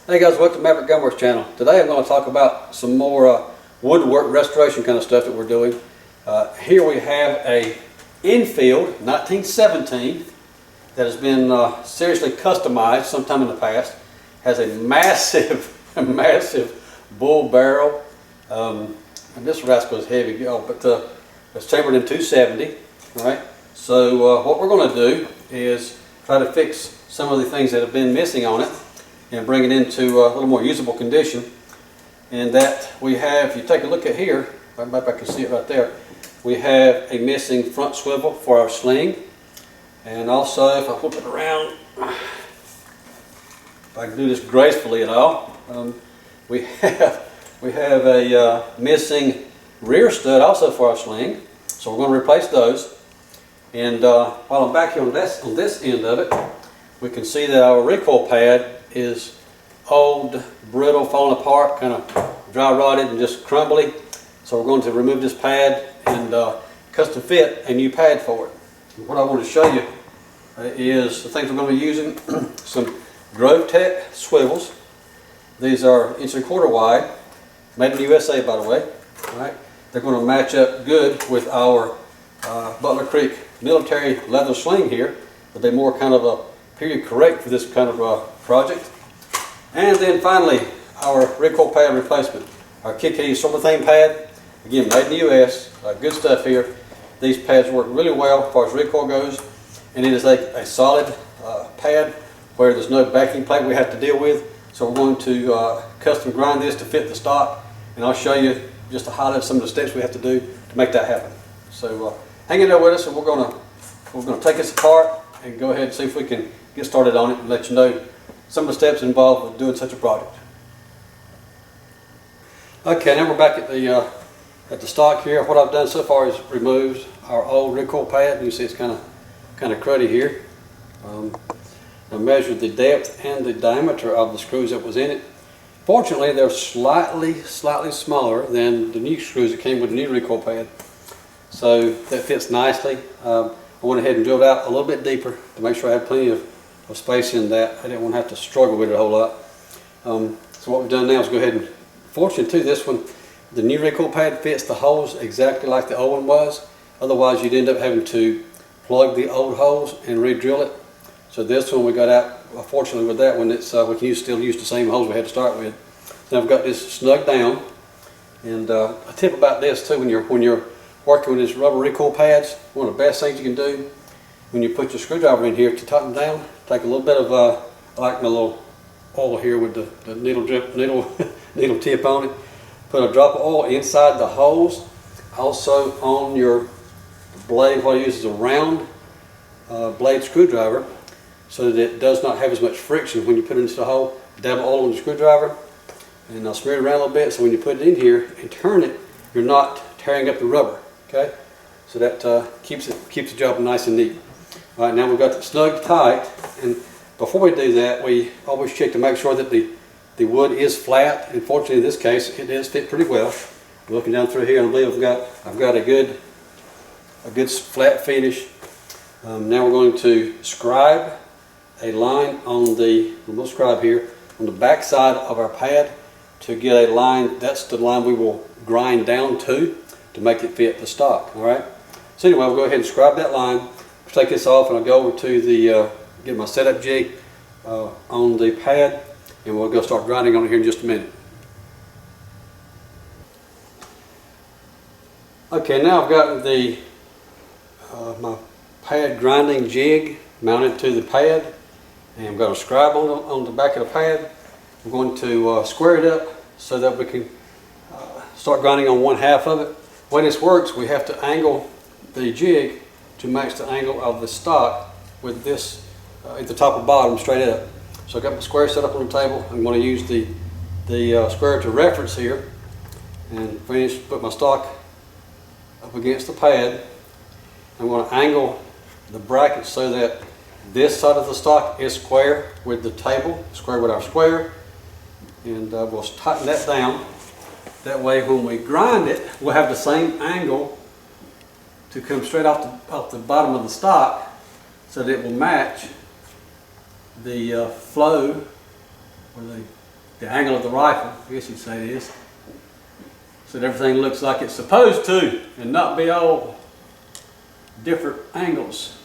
Hey guys, welcome to Maverick Gunworks channel. Today I'm going to talk about some more woodwork restoration kind of stuff that we're doing. Here we have a Enfield 1917 that has been seriously customized sometime in the past. Has a massive, massive bull barrel. And this rascal is heavy, but it's chambered in 270. All right. So what we're going to do is try to fix some of the things that have been missing on it and bring it into a little more usable condition. And that we have, if you take a look at here, I hope I can see it right there, we have a missing front swivel for our sling. And also, if I flip it around, if I can do this gracefully at all, we have a missing rear stud also for our sling. So we're going to replace those. And while I'm back here on this end of it, we can see that our recoil pad is old, brittle, falling apart, kind of dry rotted and just crumbly. So we're going to remove this pad and custom fit a new pad for it. And what I want to show you is the things we're going to be using. Some Grove Tech swivels. These are 1.25 inch wide, made in the USA by the way. All right. They're going to match up good with our Butler Creek military leather sling here, but they're more kind of a period correct for this kind of project. And then finally, our recoil pad replacement. Our KK Silverthane pad, again made in the US, good stuff here. These pads work really well as far as recoil goes, and it is a solid pad where there's no backing plate we have to deal with. So we're going to custom grind this to fit the stock, and I'll show you just to highlight some of the steps we have to do to make that happen. So hang in there with us, and we're going to take this apart and go ahead and see if we can get started on it and let you know some of the steps involved with doing such a project. Okay, now we're back at the stock here. What I've done so far is removed our old recoil pad. You see it's kind of cruddy here. I measured the depth and the diameter of the screws that was in it. Fortunately, they're slightly smaller than the new screws that came with the new recoil pad, so that fits nicely. I went ahead and drilled out a little bit deeper to make sure I had plenty of space in that. I didn't want to have to struggle with it a whole lot. So what we've done now is go ahead and, fortunately too, this one, the new recoil pad fits the holes exactly like the old one was. Otherwise you'd end up having to plug the old holes and re-drill it. So this one we got out, fortunately with that one, it's we can still use the same holes we had to start with. Now I've got this snug down. And a tip about this too, when you're working with these rubber recoil pads, one of the best things you can do when you put your screwdriver in here to tighten down, take a little bit of I like my little oil here with the needle tip on it. Put a drop of oil inside the holes. Also on your blade, what I use is a round blade screwdriver, so that it does not have as much friction when you put it into the hole. Dab oil on the screwdriver, and I'll smear it around a little bit, so when you put it in here and turn it, you're not tearing up the rubber. Okay, so that keeps the job nice and neat. All right, now we've got it snug tight, and before we do that, we always check to make sure that the wood is flat. And fortunately, in this case, it does fit pretty well. Looking down through here, I believe I've got a good flat finish. Now we're going to scribe a line on we'll scribe here on the back side of our pad to get a line. That's the line we will grind down to make it fit the stock. All right. So anyway, we'll go ahead and scribe that line. Take this off, and I'll go over to get my setup jig on the pad, and we'll go start grinding on it here in just a minute. Okay, now I've got my pad grinding jig mounted to the pad, and I've got a scribe on the back of the pad. I'm going to square it up so that we can start grinding on one half of it. The way this works, we have to angle the jig to match the angle of the stock with this at the top and bottom straight up. So I've got my square set up on the table. I'm going to use the square to reference here and put my stock up against the pad. I'm going to angle the brackets so that this side of the stock is square with the table, square with our square, and we'll tighten that down. That way when we grind it, we'll have the same angle to come straight off the bottom of the stock, so that it will match the flow or the angle of the rifle, I guess you'd say it is. So that everything looks like it's supposed to and not be all different angles.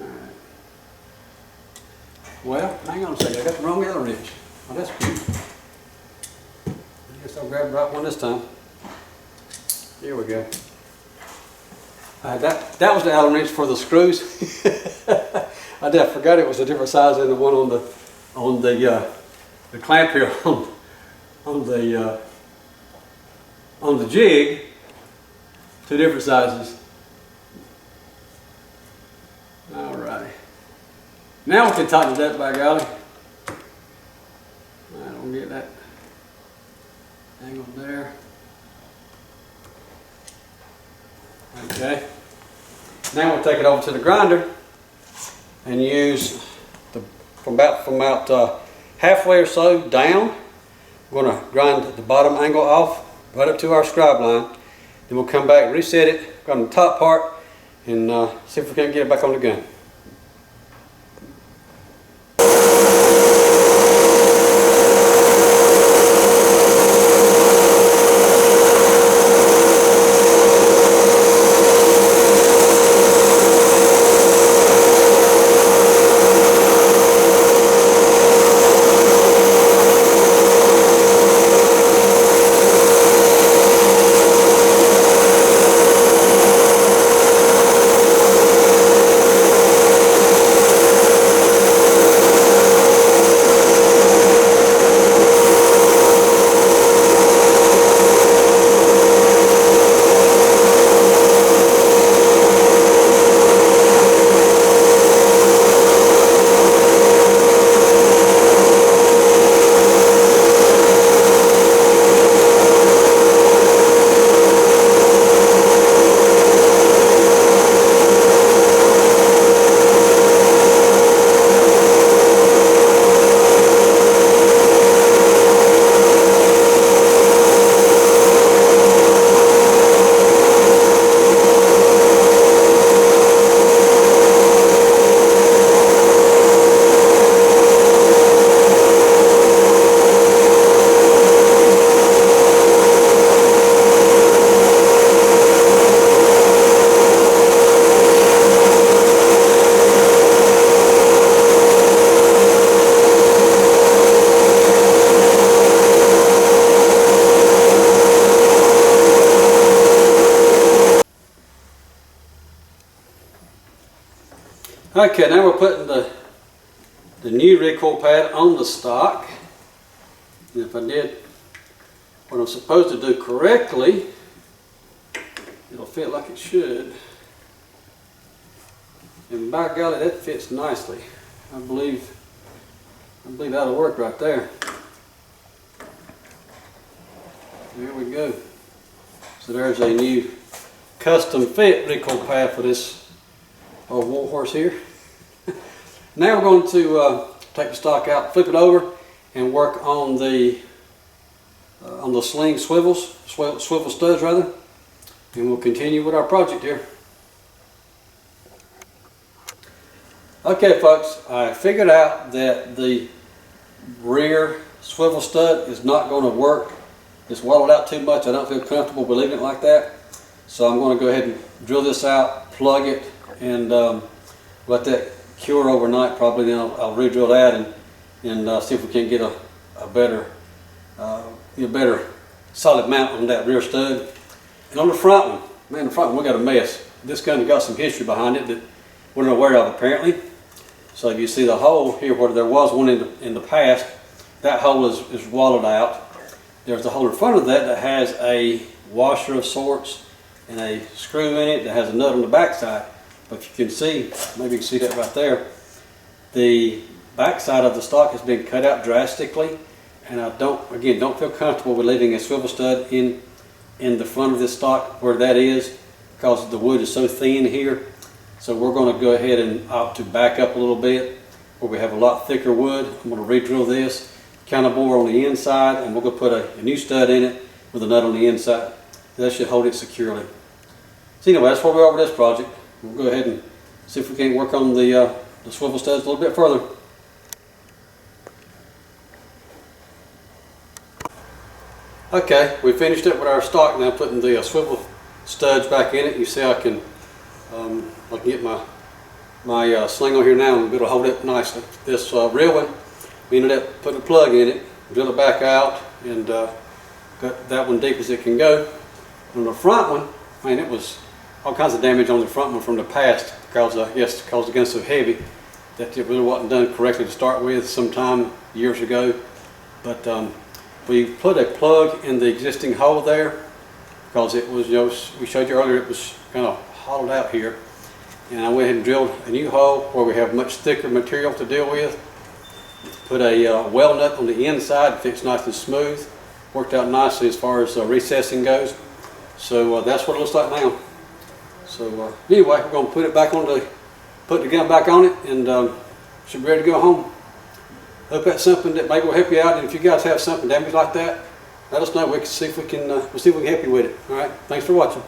All right. Well, hang on a second, I got the wrong Allen wrench. Oh, that's cute. I guess I'll grab the right one this time. Here we go. That was the Allen wrench for the screws. I forgot it was a different size than the one on the clamp here on the jig. Two different sizes. All right. Now we can tighten it up, by golly. I don't get that angle there. Okay. Now we'll take it over to the grinder and use from about halfway or so down. We're going to grind the bottom angle off right up to our scribe line. Then we'll come back, reset it on the top part, and see if we can get it back on the gun. Okay, now we're putting the new recoil pad on the stock. And if I did what I'm supposed to do correctly, it'll fit like it should. And by golly, that fits nicely. I believe that'll work right there. There we go. So there's a new custom fit recoil pad for this old warhorse here. Now we're going to take the stock out, flip it over, and work on the Sling swivel studs rather, and we'll continue with our project here. Okay, folks, I figured out that the rear swivel stud is not going to work. It's wallowed out too much. I don't feel comfortable with leaving it like that, so I'm going to go ahead and drill this out, plug it, and let that cure overnight. Probably then I'll re-drill that and see if we can get a better solid mount on that rear stud. And on the front one, man, the front one we got a mess. This gun got some history behind it that we're not aware of apparently. So you see the hole here where there was one in the past, that hole is wallowed out. There's a hole in front of that has a washer of sorts and a screw in it that has a nut on the back side. But if you can see, maybe you can see that right there, the back side of the stock has been cut out drastically, and I don't feel comfortable with leaving a swivel stud in the front of this stock where that is, because the wood is so thin here. So we're going to go ahead and opt to back up a little bit where we have a lot thicker wood. I'm going to re-drill this, counter bore on the inside, and we're going to put a new stud in it with a nut on the inside. That should hold it securely. So anyway, that's where we are with this project. We'll go ahead and see if we can work on the swivel studs a little bit further. Okay, we finished it with our stock now, putting the swivel studs back in it. You see I can get my sling on here now and it'll hold it nicely. This real one, we ended up putting a plug in it, drill it back out, and got that one deep as it can go. On the front one, man, it was all kinds of damage on the front one from the past because because the gun's so heavy that it really wasn't done correctly to start with sometime years ago. But we put a plug in the existing hole there because it was, we showed you earlier, it was kind of hollowed out here. And I went ahead and drilled a new hole where we have much thicker material to deal with. Put a well nut on the inside, fixed nice and smooth. Worked out nicely as far as recessing goes. So that's what it looks like now. So anyway, we're going to put it back on put the gun back on it, and should be ready to go home. Hope that's something that maybe will help you out. And if you guys have something damaged like that, let us know. We can see if we can help you with it. All right. Thanks for watching.